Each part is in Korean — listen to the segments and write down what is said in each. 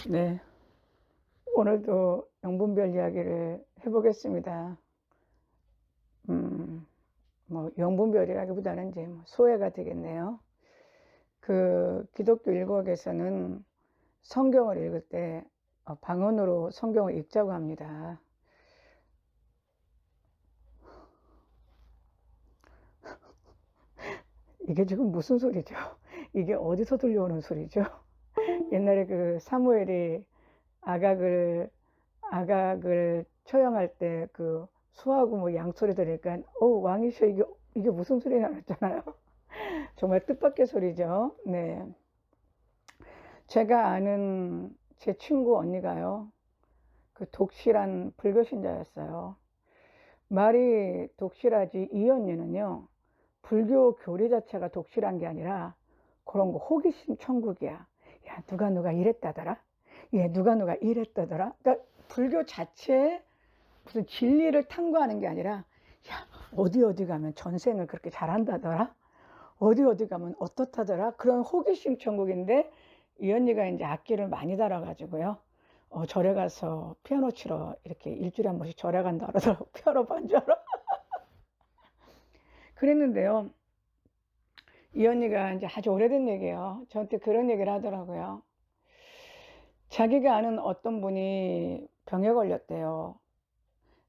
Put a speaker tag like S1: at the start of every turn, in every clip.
S1: 네, 오늘도 영분별 이야기를 해보겠습니다. 음, 영분별이라기보다는 이제 소외가 되겠네요. 기독교 일국에서는 성경을 읽을 때 방언으로 성경을 읽자고 합니다. 이게 지금 무슨 소리죠? 이게 어디서 들려오는 소리죠? 옛날에 사무엘이 아각을 처형할 때 소하고 뭐 양소리 들으니까 왕이셔, 이게 무슨 소리냐 그랬잖아요. 정말 뜻밖의 소리죠. 네. 제가 아는 제 친구 언니가요, 독실한 불교 신자였어요. 말이 독실하지, 이 언니는요, 불교 교리 자체가 독실한 게 아니라 그런 거 호기심 천국이야. 야, 누가 이랬다더라? 예, 누가 이랬다더라? 그러니까 불교 자체에 무슨 진리를 탐구하는 게 아니라, 야, 어디 가면 전생을 그렇게 잘한다더라? 어디 가면 어떻다더라? 그런 호기심 천국인데, 이 언니가 이제 악기를 많이 달아가지고요. 절에 가서 피아노 치러 이렇게 일주일에 한 번씩 절에 간다 그러더라고. 피아노 반주하러. 그랬는데요. 이 언니가 이제 아주 오래된 얘기예요. 저한테 그런 얘기를 하더라고요. 자기가 아는 어떤 분이 병에 걸렸대요.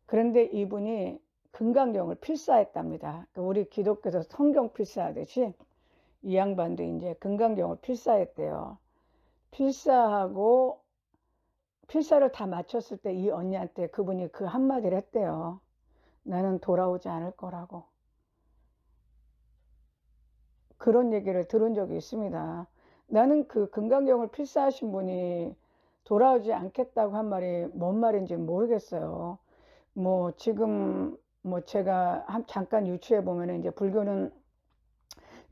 S1: 그런데 이분이 금강경을 필사했답니다. 그러니까 우리 기독교에서 성경 필사하듯이 이 양반도 이제 금강경을 필사했대요. 필사하고 필사를 다 마쳤을 때 이 언니한테 그분이 그 한마디를 했대요. 나는 돌아오지 않을 거라고. 그런 얘기를 들은 적이 있습니다. 나는 금강경을 필사하신 분이 돌아오지 않겠다고 한 말이 뭔 말인지 모르겠어요. 뭐 지금 뭐 제가 잠깐 유추해 보면 이제 불교는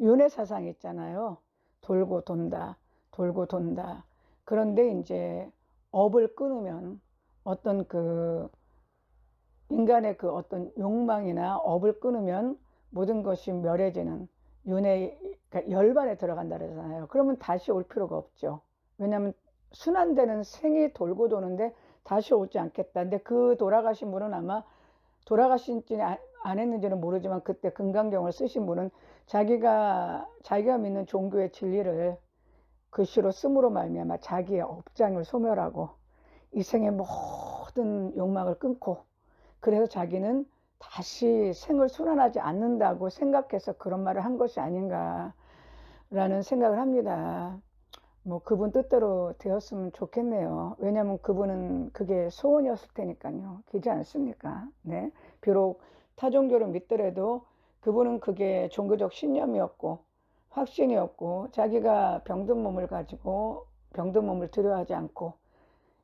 S1: 윤회 사상이 있잖아요. 돌고 돈다, 돌고 돈다. 그런데 이제 업을 끊으면 어떤 인간의 어떤 욕망이나 업을 끊으면 모든 것이 멸해지는 윤회, 그러니까 열반에 들어간다 그러잖아요. 그러면 다시 올 필요가 없죠. 왜냐하면 순환되는 생이 돌고 도는데 다시 오지 않겠다. 근데 돌아가신 분은 아마 돌아가신지 안 했는지는 모르지만 그때 금강경을 쓰신 분은 자기가 믿는 종교의 진리를 글씨로 씀으로 말미암아 자기의 업장을 소멸하고 이 생의 모든 욕망을 끊고 그래서 자기는 다시 생을 순환하지 않는다고 생각해서 그런 말을 한 것이 아닌가라는 생각을 합니다. 뭐 그분 뜻대로 되었으면 좋겠네요. 왜냐하면 그분은 그게 소원이었을 테니까요. 그렇지 않습니까? 네. 비록 타종교를 믿더라도 그분은 그게 종교적 신념이었고 확신이었고 자기가 병든 몸을 가지고 병든 몸을 두려워하지 않고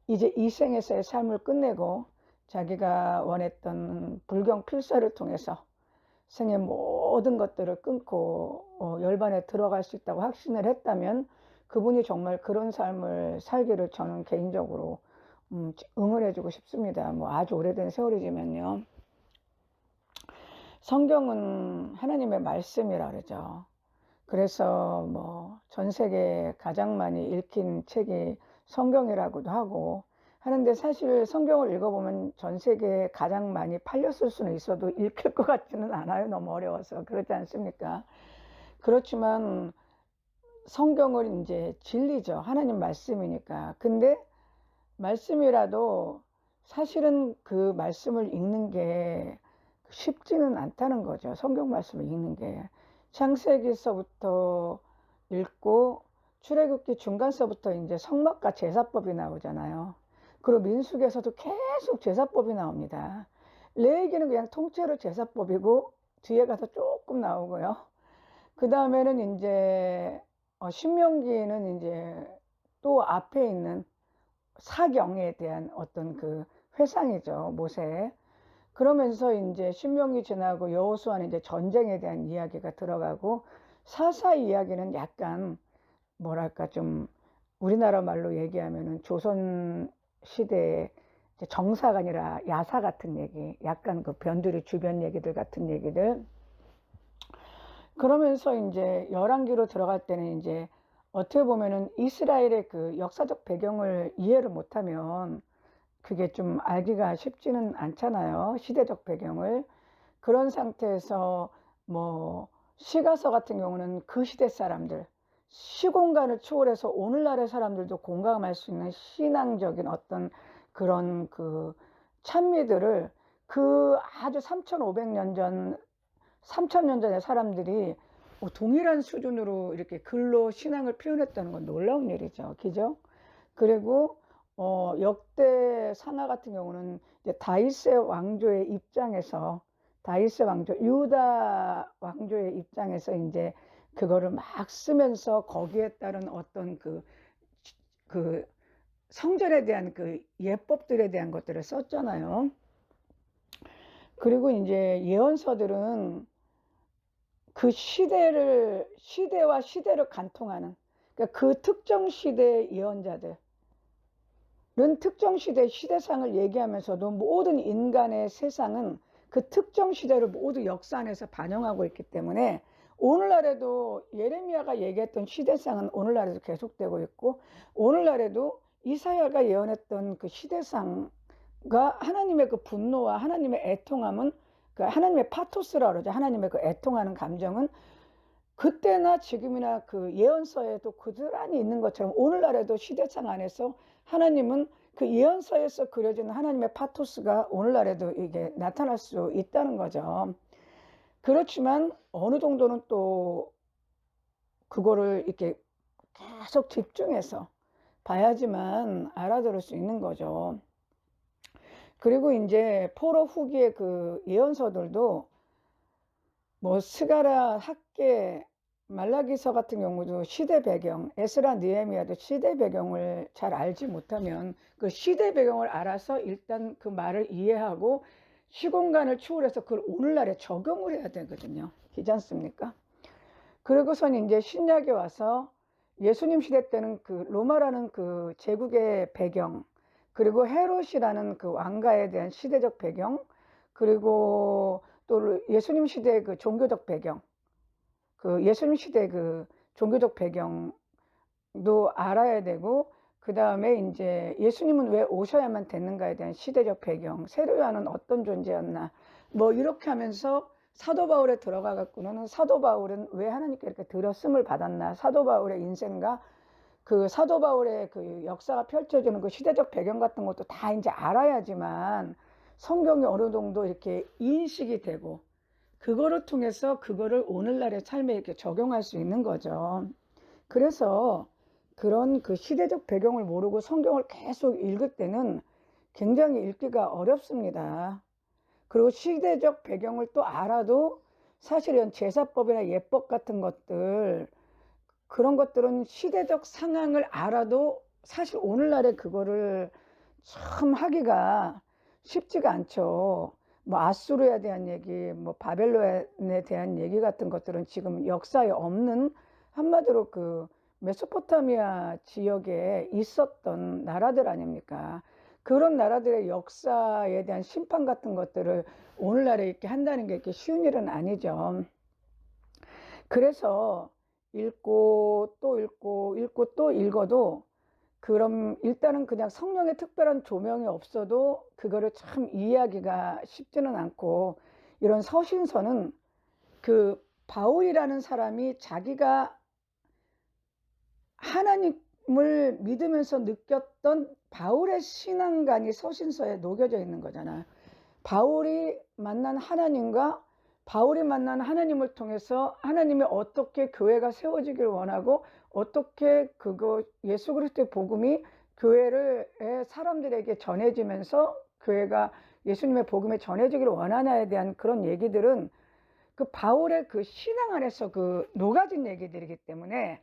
S1: 이제 이 생에서의 삶을 끝내고 자기가 원했던 불경 필사를 통해서 생의 모든 것들을 끊고 열반에 들어갈 수 있다고 확신을 했다면 그분이 정말 그런 삶을 살기를 저는 개인적으로 응원해주고 싶습니다. 뭐 아주 오래된 세월이지만요. 성경은 하나님의 말씀이라 그러죠. 그래서 뭐 전 세계에 가장 많이 읽힌 책이 성경이라고도 하고 하는데 사실 성경을 읽어보면 전 세계에 가장 많이 팔렸을 수는 있어도 읽힐 것 같지는 않아요. 너무 어려워서. 그렇지 않습니까? 그렇지만 성경을 이제 진리죠. 하나님 말씀이니까. 근데 말씀이라도 사실은 그 말씀을 읽는 게 쉽지는 않다는 거죠. 성경 말씀을 읽는 게. 창세기서부터 읽고 출애굽기 중간서부터 이제 성막과 제사법이 나오잖아요. 그리고 민수기에서도 계속 제사법이 나옵니다. 레위기는 그냥 통째로 제사법이고 뒤에 가서 조금 나오고요. 그 다음에는 이제 신명기는 이제 또 앞에 있는 사경에 대한 어떤 회상이죠. 모세. 그러면서 이제 신명기 지나고 여호수아는 이제 전쟁에 대한 이야기가 들어가고 사사 이야기는 약간 뭐랄까 좀 우리나라 말로 얘기하면은 조선 시대의 정사가 아니라 야사 같은 얘기, 약간 변두리 주변 얘기들 같은 얘기들. 그러면서 이제 열왕기로 들어갈 때는 이제 어떻게 보면은 이스라엘의 그 역사적 배경을 이해를 못하면 그게 좀 알기가 쉽지는 않잖아요. 시대적 배경을. 그런 상태에서 뭐 시가서 같은 경우는 그 시대 사람들, 시공간을 초월해서 오늘날의 사람들도 공감할 수 있는 신앙적인 어떤 그런 그 찬미들을 그 아주 3,500년 전, 3,000년 전의 사람들이 동일한 수준으로 이렇게 글로 신앙을 표현했다는 건 놀라운 일이죠. 그죠? 그리고 역대 상하 같은 경우는 이제 다윗의 왕조의 입장에서 다윗의 왕조, 유다 왕조의 입장에서 이제 그거를 막 쓰면서 거기에 따른 어떤 그 성전에 대한 그 예법들에 대한 것들을 썼잖아요. 그리고 이제 예언서들은 그 시대와 시대를 간통하는, 그러니까 그 특정 시대의 예언자들, 특정 시대의 시대상을 얘기하면서도 모든 인간의 세상은 그 특정 시대를 모두 역사 안에서 반영하고 있기 때문에 오늘날에도 예레미야가 얘기했던 시대상은 오늘날에도 계속되고 있고, 오늘날에도 이사야가 예언했던 그 시대상과 하나님의 그 분노와 하나님의 애통함은, 그 하나님의 파토스라고 그러죠. 하나님의 그 애통하는 감정은 그때나 지금이나 그 예언서에도 그들안이 있는 것처럼 오늘날에도 시대상 안에서 하나님은 그 예언서에서 그려지는 하나님의 파토스가 오늘날에도 이게 나타날 수 있다는 거죠. 그렇지만 어느 정도는 또 그거를 이렇게 계속 집중해서 봐야지만 알아들을 수 있는 거죠. 그리고 이제 포로 후기의 그 예언서들도 뭐 스가랴, 학개, 말라기서 같은 경우도 시대 배경, 에스라, 느헤미야도 시대 배경을 잘 알지 못하면 그 시대 배경을 알아서 일단 그 말을 이해하고 시공간을 초월해서 그걸 오늘날에 적용을 해야 되거든요. 그렇지 않습니까? 그리고선 이제 신약에 와서 예수님 시대 때는 그 로마라는 그 제국의 배경, 그리고 헤롯이라는 그 왕가에 대한 시대적 배경, 그리고 또 예수님 시대의 그 종교적 배경, 그 예수님 시대 그 종교적 배경도 알아야 되고, 그 다음에 이제 예수님은 왜 오셔야만 됐는가에 대한 시대적 배경, 세례요한은 어떤 존재였나, 뭐 이렇게 하면서 사도 바울에 들어가 갖고는 사도 바울은 왜 하나님께 이렇게 들었음을 받았나, 사도 바울의 인생과 그 사도 바울의 그 역사가 펼쳐지는 그 시대적 배경 같은 것도 다 이제 알아야지만 성경이 어느 정도 이렇게 인식이 되고 그거를 통해서 그거를 오늘날의 삶에 이렇게 적용할 수 있는 거죠. 그래서 그런 그 시대적 배경을 모르고 성경을 계속 읽을 때는 굉장히 읽기가 어렵습니다. 그리고 시대적 배경을 또 알아도 사실은 제사법이나 예법 같은 것들, 그런 것들은 시대적 상황을 알아도 사실 오늘날에 그거를 참 하기가 쉽지가 않죠. 뭐 아수르에 대한 얘기, 뭐 바벨론에 대한 얘기 같은 것들은 지금 역사에 없는, 한마디로 그 메소포타미아 지역에 있었던 나라들 아닙니까? 그런 나라들의 역사에 대한 심판 같은 것들을 오늘날에 이렇게 한다는 게 이렇게 쉬운 일은 아니죠. 그래서 읽고 또 읽고 읽고 또 읽어도, 그럼 일단은 그냥 성령의 특별한 조명이 없어도 그거를 참 이해하기가 쉽지는 않고, 이런 서신서는 그 바울이라는 사람이 자기가 하나님을 믿으면서 느꼈던 바울의 신앙관이 서신서에 녹여져 있는 거잖아요. 바울이 만난 하나님과 바울이 만난 하나님을 통해서 하나님이 어떻게 교회가 세워지길 원하고 어떻게 그거 예수 그리스도의 복음이 교회를 사람들에게 전해지면서 교회가 예수님의 복음에 전해지기를 원하냐에 대한 그런 얘기들은 그 바울의 그 신앙 안에서 그 녹아진 얘기들이기 때문에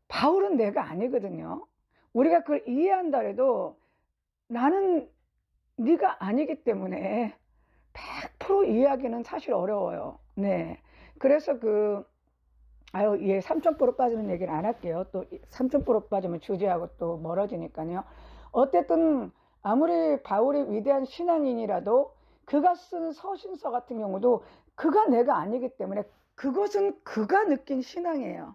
S1: 바울은 내가 아니거든요. 우리가 그걸 이해한다 해도 나는 네가 아니기 때문에 100% 이해하기는 사실 어려워요. 네. 그래서 예, 3,000% 빠지는 얘기를 안 할게요. 또 3,000% 빠지면 주제하고 또 멀어지니까요. 어쨌든 아무리 바울이 위대한 신앙인이라도 그가 쓴 서신서 같은 경우도 그가 내가 아니기 때문에 그것은 그가 느낀 신앙이에요.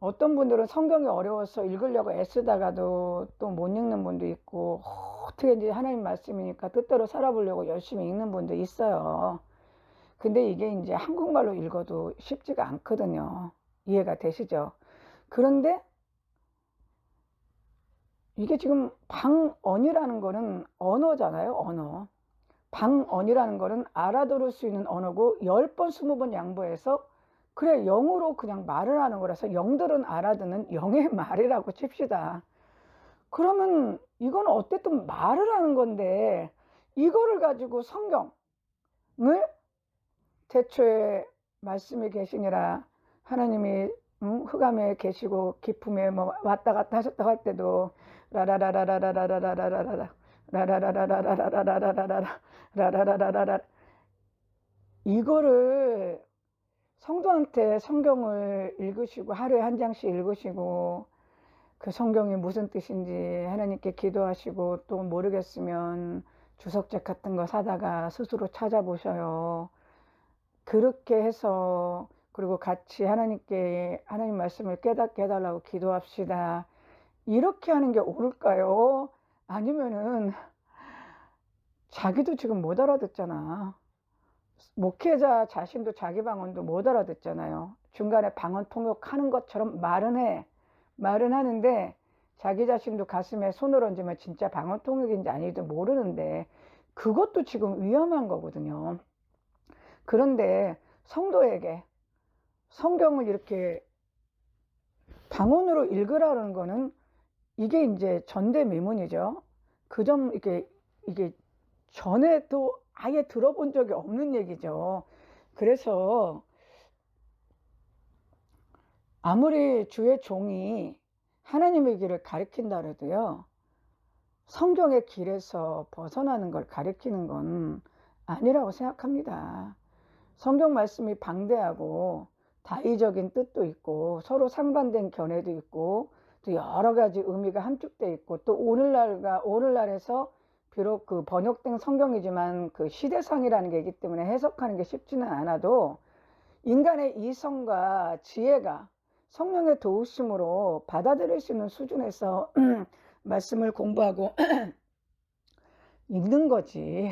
S1: 어떤 분들은 성경이 어려워서 읽으려고 애쓰다가도 또 못 읽는 분도 있고, 어떻게 이제 하나님 말씀이니까 뜻대로 살아보려고 열심히 읽는 분도 있어요. 근데 이게 이제 한국말로 읽어도 쉽지가 않거든요. 이해가 되시죠? 그런데 이게 지금 방언이라는 거는 언어잖아요, 언어. 방언이라는 거는 알아들을 수 있는 언어고 10번, 20번 양보해서 그래 영으로 그냥 말을 하는 거라서 영들은 알아듣는 영의 말이라고 칩시다. 그러면 이건 어쨌든 말을 하는 건데 이거를 가지고 성경을 태초에 말씀이 계시니라 하나님이 흑암에 계시고 깊음에 뭐 왔다 갔다 하셨다고 할 때도 라라라라라라라라라라라 라라라라라라라라라라라라라라 이거를 성도한테 성경을 읽으시고 하루에 한 장씩 읽으시고 그 성경이 무슨 뜻인지 하나님께 기도하시고 또 모르겠으면 주석책 같은 거 사다가 스스로 찾아보셔요. 그렇게 해서 그리고 같이 하나님께 하나님 말씀을 깨닫게 해달라고 기도합시다. 이렇게 하는 게 옳을까요? 아니면은 자기도 지금 못 알아듣잖아. 목회자 자신도 자기 방언도 못 알아듣잖아요. 중간에 방언 통역하는 것처럼 말은 해. 말은 하는데 자기 자신도 가슴에 손을 얹으면 진짜 방언 통역인지 아닌지 모르는데 그것도 지금 위험한 거거든요. 그런데 성도에게 성경을 이렇게 방언으로 읽으라는 거는 이게 이제 전대미문이죠. 그 점 이게 전에도 아예 들어본 적이 없는 얘기죠. 그래서 아무리 주의 종이 하나님의 길을 가리킨다 해도요. 성경의 길에서 벗어나는 걸 가리키는 건 아니라고 생각합니다. 성경 말씀이 방대하고 다의적인 뜻도 있고 서로 상반된 견해도 있고 또 여러 가지 의미가 함축되어 있고 또 오늘날에서 비록 그 번역된 성경이지만 그 시대상이라는 게 있기 때문에 해석하는 게 쉽지는 않아도 인간의 이성과 지혜가 성령의 도우심으로 받아들일 수 있는 수준에서 말씀을 공부하고 읽는 거지.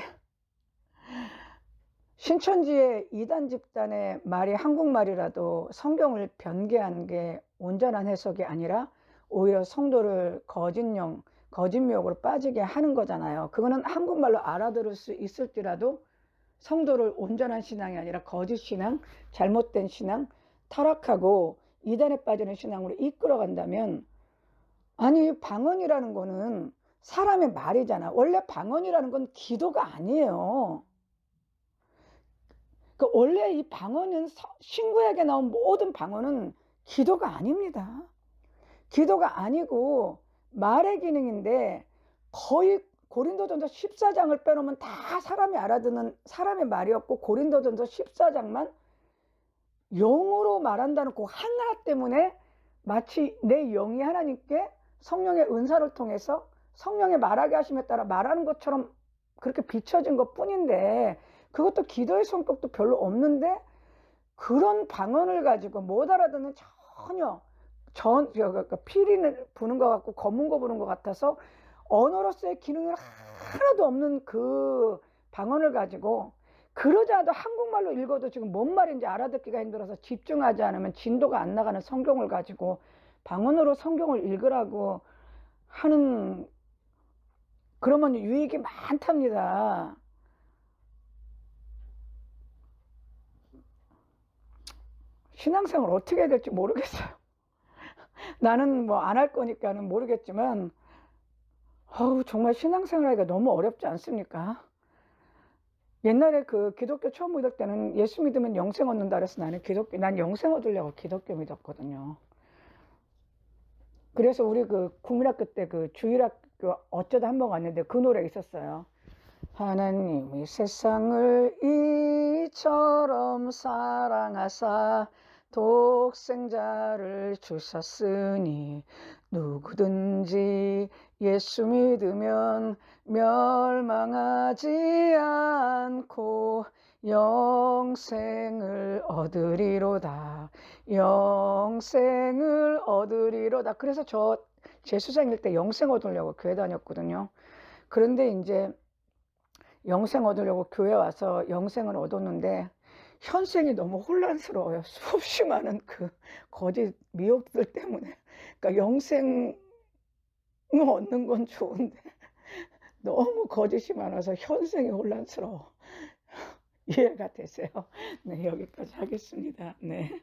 S1: 신천지의 이단 집단의 말이 한국말이라도 성경을 변개하는 게 온전한 해석이 아니라 오히려 성도를 거짓 미혹으로 빠지게 하는 거잖아요. 그거는 한국말로 알아들을 수 있을지라도 성도를 온전한 신앙이 아니라 거짓 신앙, 잘못된 신앙, 타락하고 이단에 빠지는 신앙으로 이끌어 간다면 아니 방언이라는 거는 사람의 말이잖아. 원래 방언이라는 건 기도가 아니에요. 그 원래 이 방언은 신구약에 나온 모든 방언은 기도가 아닙니다. 기도가 아니고 말의 기능인데 거의 고린도전서 14장을 빼놓으면 다 사람이 알아듣는 사람의 말이었고 고린도전서 14장만 영으로 말한다는 그 하나 때문에 마치 내 영이 하나님께 성령의 은사를 통해서 성령의 말하게 하심에 따라 말하는 것처럼 그렇게 비춰진 것 뿐인데 그것도 기도의 성격도 별로 없는데 그런 방언을 가지고 못 알아듣는 전혀 피리 부는 것 같고 검은 거 부는 것 같아서 언어로서의 기능이 하나도 없는 그 방언을 가지고 그러지 않아도 한국말로 읽어도 지금 뭔 말인지 알아듣기가 힘들어서 집중하지 않으면 진도가 안 나가는 성경을 가지고 방언으로 성경을 읽으라고 하는 그러면 유익이 많답니다. 신앙생활 어떻게 해야 될지 모르겠어요. 나는 뭐 안 할 거니까는 모르겠지만 정말 신앙생활 하기가 너무 어렵지 않습니까? 옛날에 그 기독교 처음 믿을 때는 예수 믿으면 영생 얻는다 그래서 난 영생 얻으려고 기독교 믿었거든요. 그래서 우리 그 국민학교 때 그 주일학교 어쩌다 한번 갔는데 그 노래 있었어요. 하나님이 세상을 이처럼 사랑하사 독생자를 주셨으니 누구든지 예수 믿으면 멸망하지 않고 영생을 얻으리로다. 영생을 얻으리로다. 그래서 저 재수생일 때 영생 얻으려고 교회 다녔거든요. 그런데 이제 영생 얻으려고 교회 와서 영생을 얻었는데 현생이 너무 혼란스러워요. 수없이 많은 그 거짓 미혹들 때문에. 그러니까 영생을 얻는 건 좋은데 너무 거짓이 많아서 현생이 혼란스러워. 이해가 되세요? 네, 여기까지 하겠습니다. 네.